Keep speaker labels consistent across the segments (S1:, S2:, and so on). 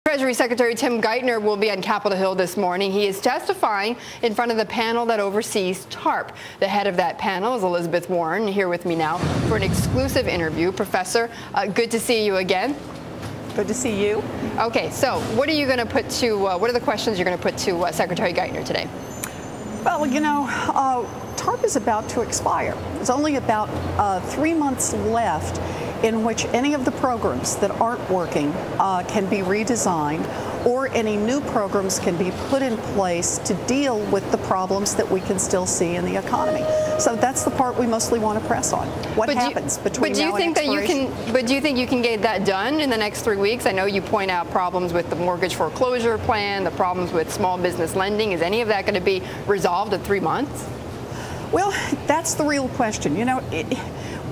S1: Treasury Secretary Tim Geithner will be on Capitol Hill this morning. He is testifying in front of the panel that oversees TARP. The head of that panel is Elizabeth Warren, here with me now for an exclusive interview. Professor, good to see you again.
S2: Good to see you.
S1: Okay, so what are you going to put to, what are the questions you're going to put to Secretary Geithner today?
S2: Well, you know, TARP is about to expire. There's only about 3 months left in which any of the programs that aren't working can be redesigned, or any new programs can be put in place to deal with the problems that we can still see in the economy. So that's the part we mostly want to press on. What happens between now and expiration?
S1: But do you think you can get that done in the next 3 weeks? I know you point out problems with the mortgage foreclosure plan, the problems with small business lending. Is any of that going to be resolved in 3 months?
S2: Well, that's the real question. You know,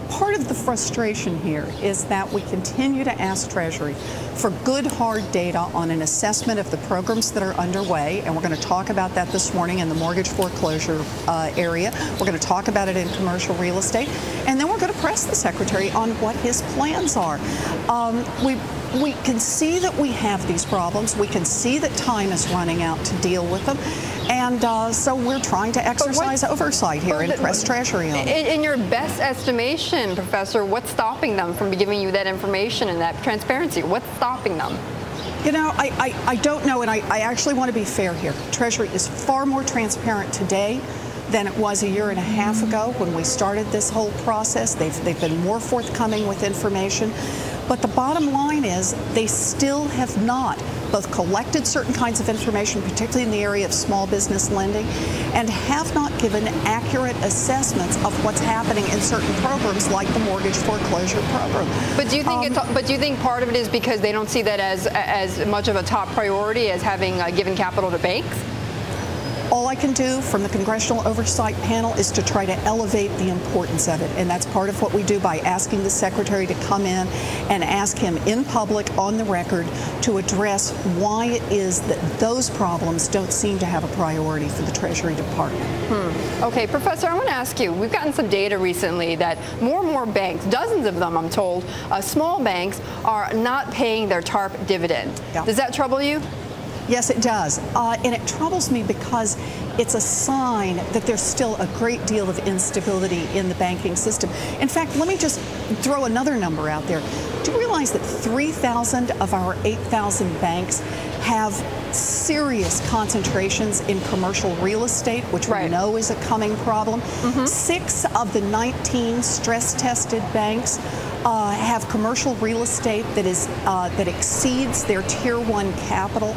S2: part of the frustration here is that we continue to ask Treasury for good, hard data on an assessment of the programs that are underway, and we're going to talk about that this morning in the mortgage foreclosure area. We're going to talk about it in commercial real estate, and then we're going to press the Secretary on what his plans are. We can see that we have these problems. We can see that time is running out to deal with them. And so we're trying to exercise oversight here and press Treasury on it.
S1: In your best estimation, Professor, what's stopping them from giving you that information and that transparency? What's stopping them?
S2: You know, I don't know, and I actually want to be fair here. Treasury is far more transparent today than it was a year and a half ago when we started this whole process. They've been more forthcoming with information. But the bottom line is they still have not both collected certain kinds of information, particularly in the area of small business lending, and have not given accurate assessments of what's happening in certain programs like the mortgage foreclosure program.
S1: But do you think do you think part of it is because they don't see that as much of a top priority as having given capital to banks?
S2: All I can do from the Congressional Oversight Panel is to try to elevate the importance of it, and that's part of what we do by asking the Secretary to come in and ask him in public on the record to address why it is that those problems don't seem to have a priority for the Treasury Department.
S1: Okay, Professor, I want to ask you, we've gotten some data recently that more and more banks, dozens of them I'm told, small banks are not paying their TARP dividend. Yeah. Does that trouble you?
S2: Yes, it does. And it troubles me because it's a sign that there's still a great deal of instability in the banking system. In fact, let me just throw another number out there. Do you realize that 3,000 of our 8,000 banks have serious concentrations in commercial real estate, which we know is a coming problem? 6 of the 19 stress-tested banks have commercial real estate that exceeds their Tier 1 capital.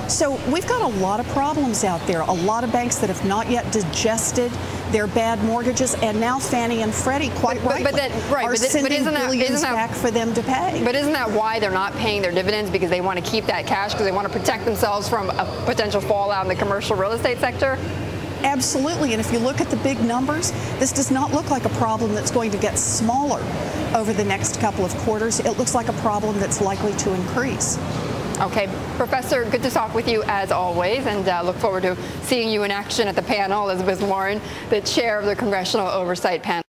S2: So we've got a lot of problems out there, a lot of banks that have not yet digested their bad mortgages, and now Fannie and Freddie, quite rightly, are sending billions back for them to pay.
S1: But isn't that why they're not paying their dividends? Because they want to keep that cash, because they want to protect themselves from a potential fallout in the commercial real estate sector?
S2: Absolutely, and if you look at the big numbers, this does not look like a problem that's going to get smaller over the next couple of quarters. It looks like a problem that's likely to increase.
S1: Okay, Professor, good to talk with you as always, and look forward to seeing you in action at the panel. Elizabeth Warren, the chair of the Congressional Oversight Panel.